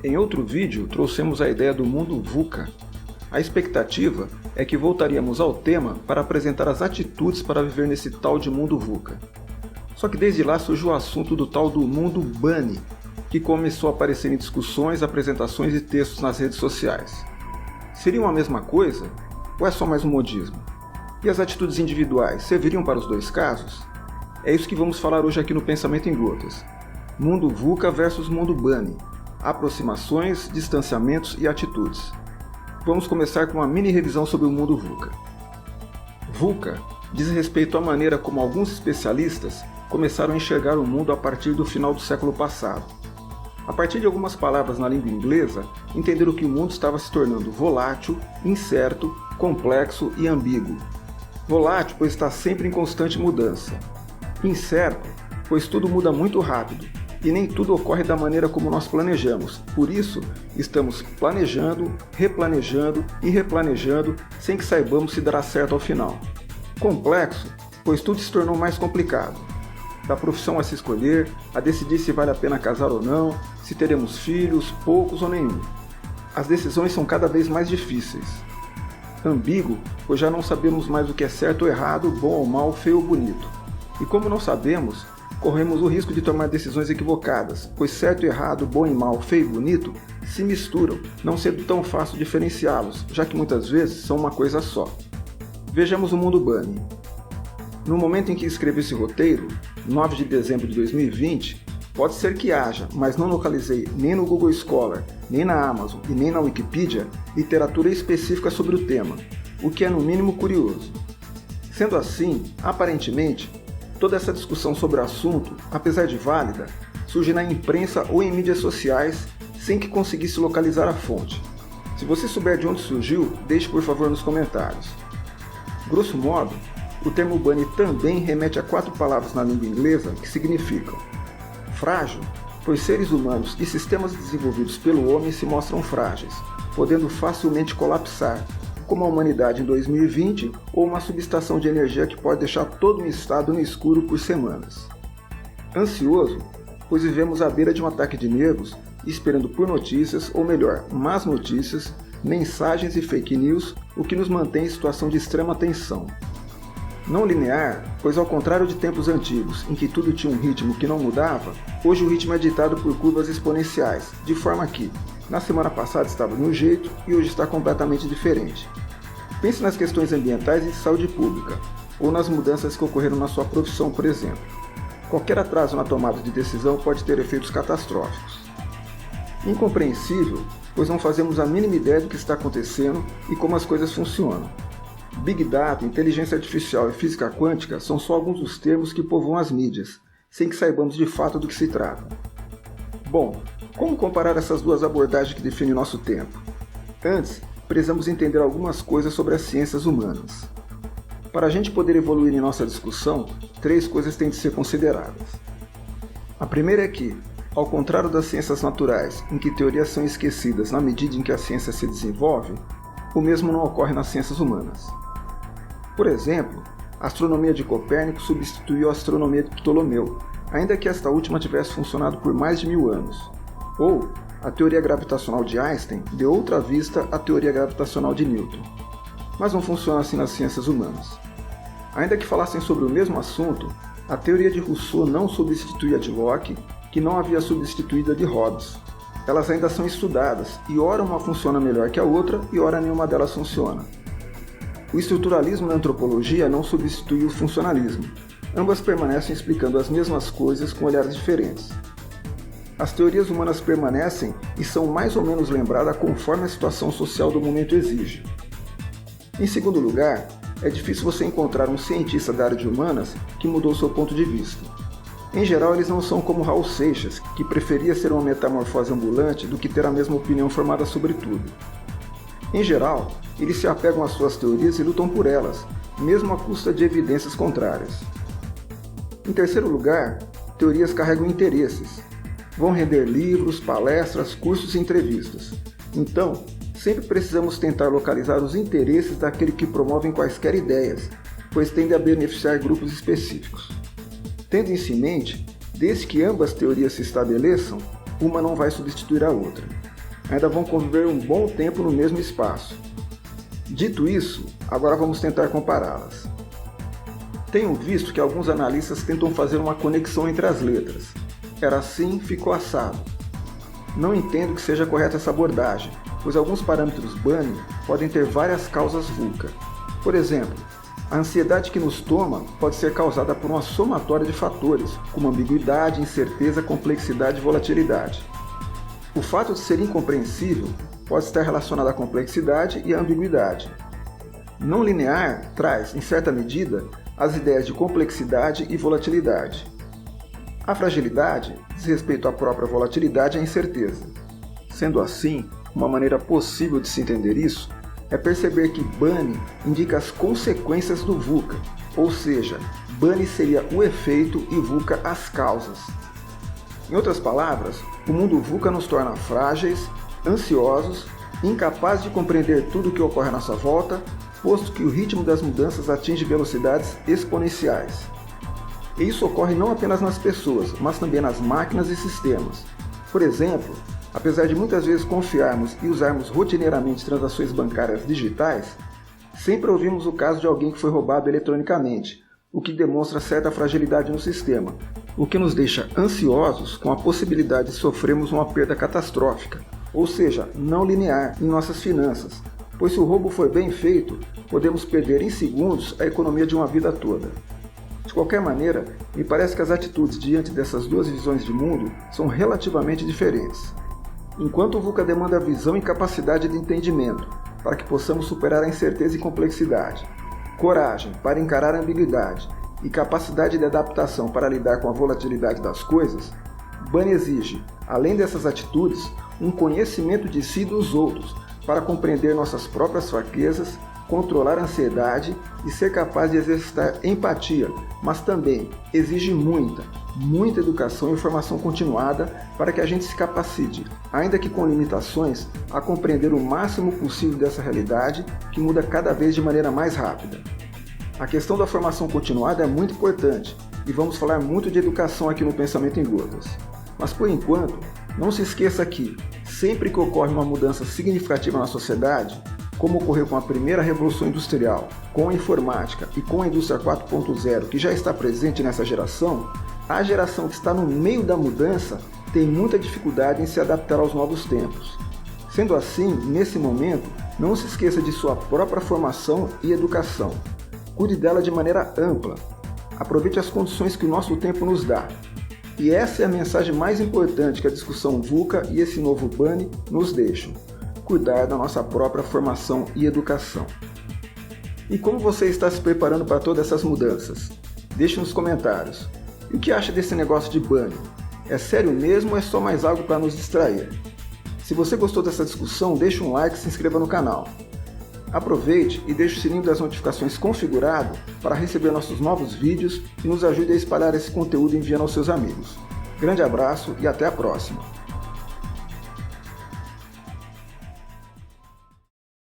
Em outro vídeo, trouxemos a ideia do mundo VUCA. A expectativa é que voltaríamos ao tema para apresentar as atitudes para viver nesse tal de mundo VUCA. Só que desde lá surgiu o assunto do tal do mundo BUNNY, que começou a aparecer em discussões, apresentações e textos nas redes sociais. Seriam a mesma coisa? Ou é só mais um modismo? E as atitudes individuais serviriam para os dois casos? É isso que vamos falar hoje aqui no Pensamento em Gotas. Mundo VUCA versus mundo BUNNY. Aproximações, distanciamentos e atitudes. Vamos começar com uma mini revisão sobre o mundo VUCA. VUCA diz respeito à maneira como alguns especialistas começaram a enxergar o mundo a partir do final do século passado. A partir de algumas palavras na língua inglesa, entenderam que o mundo estava se tornando volátil, incerto, complexo e ambíguo. Volátil, pois está sempre em constante mudança. Incerto, pois tudo muda muito rápido, e nem tudo ocorre da maneira como nós planejamos. Por isso, estamos planejando, replanejando e replanejando sem que saibamos se dará certo ao final. Complexo, pois tudo se tornou mais complicado. Da profissão a se escolher, a decidir se vale a pena casar ou não, se teremos filhos, poucos ou nenhum. As decisões são cada vez mais difíceis. Ambíguo, pois já não sabemos mais o que é certo ou errado, bom ou mal, feio ou bonito. E como não sabemos, corremos o risco de tomar decisões equivocadas, pois certo e errado, bom e mal, feio e bonito se misturam, não sendo tão fácil diferenciá-los, já que muitas vezes são uma coisa só. Vejamos o mundo BUNNY. No momento em que escrevi esse roteiro, 9 de dezembro de 2020, pode ser que haja, mas não localizei nem no Google Scholar, nem na Amazon e nem na Wikipedia, literatura específica sobre o tema, o que é no mínimo curioso. Sendo assim, aparentemente, toda essa discussão sobre o assunto, apesar de válida, surge na imprensa ou em mídias sociais sem que conseguisse localizar a fonte. Se você souber de onde surgiu, deixe por favor nos comentários. Grosso modo, o termo BUNNY também remete a 4 palavras na língua inglesa que significam frágil, pois seres humanos e sistemas desenvolvidos pelo homem se mostram frágeis, podendo facilmente colapsar, como a humanidade em 2020 ou uma subestação de energia que pode deixar todo um estado no escuro por semanas. Ansioso, pois vivemos à beira de um ataque de nervos, esperando por notícias, ou melhor, más notícias, mensagens e fake news, o que nos mantém em situação de extrema tensão. Não linear, pois ao contrário de tempos antigos, em que tudo tinha um ritmo que não mudava, hoje o ritmo é ditado por curvas exponenciais, de forma que, na semana passada estava de um jeito e hoje está completamente diferente. Pense nas questões ambientais e de saúde pública, ou nas mudanças que ocorreram na sua profissão, por exemplo. Qualquer atraso na tomada de decisão pode ter efeitos catastróficos. Incompreensível, pois não fazemos a mínima ideia do que está acontecendo e como as coisas funcionam. Big Data, inteligência artificial e física quântica são só alguns dos termos que povoam as mídias, sem que saibamos de fato do que se trata. Bom, como comparar essas duas abordagens que definem nosso tempo? Antes, precisamos entender algumas coisas sobre as ciências humanas. Para a gente poder evoluir em nossa discussão, 3 coisas têm de ser consideradas. A primeira é que, ao contrário das ciências naturais, em que teorias são esquecidas na medida em que a ciência se desenvolve, o mesmo não ocorre nas ciências humanas. Por exemplo, a astronomia de Copérnico substituiu a astronomia de Ptolomeu, ainda que esta última tivesse funcionado por mais de 1000 anos. Ou, a teoria gravitacional de Einstein deu outra vista à teoria gravitacional de Newton. Mas não funciona assim nas ciências humanas. Ainda que falassem sobre o mesmo assunto, a teoria de Rousseau não substitui a de Locke, que não havia substituído a de Hobbes. Elas ainda são estudadas, e ora uma funciona melhor que a outra, e ora nenhuma delas funciona. O estruturalismo na antropologia não substitui o funcionalismo. Ambas permanecem explicando as mesmas coisas com olhares diferentes. As teorias humanas permanecem e são mais ou menos lembradas conforme a situação social do momento exige. Em segundo lugar, é difícil você encontrar um cientista da área de humanas que mudou seu ponto de vista. Em geral, eles não são como Raul Seixas, que preferia ser uma metamorfose ambulante do que ter a mesma opinião formada sobre tudo. Em geral, eles se apegam às suas teorias e lutam por elas, mesmo à custa de evidências contrárias. Em terceiro lugar, teorias carregam interesses. Vão render livros, palestras, cursos e entrevistas. Então, sempre precisamos tentar localizar os interesses daquele que promovem quaisquer ideias, pois tende a beneficiar grupos específicos. Tendo isso em mente, desde que ambas teorias se estabeleçam, uma não vai substituir a outra. Ainda vão conviver um bom tempo no mesmo espaço. Dito isso, agora vamos tentar compará-las. Tenho visto que alguns analistas tentam fazer uma conexão entre as letras. Era assim, ficou assado. Não entendo que seja correta essa abordagem, pois alguns parâmetros Bunny podem ter várias causas VUCA. Por exemplo, a ansiedade que nos toma pode ser causada por uma somatória de fatores, como ambiguidade, incerteza, complexidade e volatilidade. O fato de ser incompreensível pode estar relacionado à complexidade e à ambiguidade. Não linear traz, em certa medida, as ideias de complexidade e volatilidade. A fragilidade diz respeito à própria volatilidade e à incerteza. Sendo assim, uma maneira possível de se entender isso é perceber que Bunny indica as consequências do VUCA, ou seja, Bunny seria o efeito e VUCA as causas. Em outras palavras, o mundo VUCA nos torna frágeis, ansiosos, incapazes de compreender tudo o que ocorre à nossa volta, posto que o ritmo das mudanças atinge velocidades exponenciais. E isso ocorre não apenas nas pessoas, mas também nas máquinas e sistemas. Por exemplo, apesar de muitas vezes confiarmos e usarmos rotineiramente transações bancárias digitais, sempre ouvimos o caso de alguém que foi roubado eletronicamente, o que demonstra certa fragilidade no sistema, o que nos deixa ansiosos com a possibilidade de sofrermos uma perda catastrófica, ou seja, não linear em nossas finanças, pois se o roubo for bem feito, podemos perder em segundos a economia de uma vida toda. De qualquer maneira, me parece que as atitudes diante dessas duas visões de mundo são relativamente diferentes. Enquanto o VUCA demanda visão e capacidade de entendimento, para que possamos superar a incerteza e complexidade, coragem para encarar a ambiguidade e capacidade de adaptação para lidar com a volatilidade das coisas, Bunny exige, além dessas atitudes, um conhecimento de si e dos outros, para compreender nossas próprias fraquezas, controlar a ansiedade e ser capaz de exercitar empatia, mas também exige muita educação e formação continuada para que a gente se capacite, ainda que com limitações, a compreender o máximo possível dessa realidade que muda cada vez de maneira mais rápida. A questão da formação continuada é muito importante e vamos falar muito de educação aqui no Pensamento em Gotas. Mas por enquanto, não se esqueça que, sempre que ocorre uma mudança significativa na sociedade, como ocorreu com a primeira revolução industrial, com a informática e com a indústria 4.0 que já está presente nessa geração, a geração que está no meio da mudança tem muita dificuldade em se adaptar aos novos tempos. Sendo assim, nesse momento, não se esqueça de sua própria formação e educação. Cuide dela de maneira ampla. Aproveite as condições que o nosso tempo nos dá. E essa é a mensagem mais importante que a discussão VUCA e esse novo Bunny nos deixam. Cuidar da nossa própria formação e educação. E como você está se preparando para todas essas mudanças? Deixe nos comentários. E o que acha desse negócio de Bunny? É sério mesmo ou é só mais algo para nos distrair? Se você gostou dessa discussão, deixe um like e se inscreva no canal. Aproveite e deixe o sininho das notificações configurado para receber nossos novos vídeos e nos ajude a espalhar esse conteúdo enviando aos seus amigos. Grande abraço e até a próxima!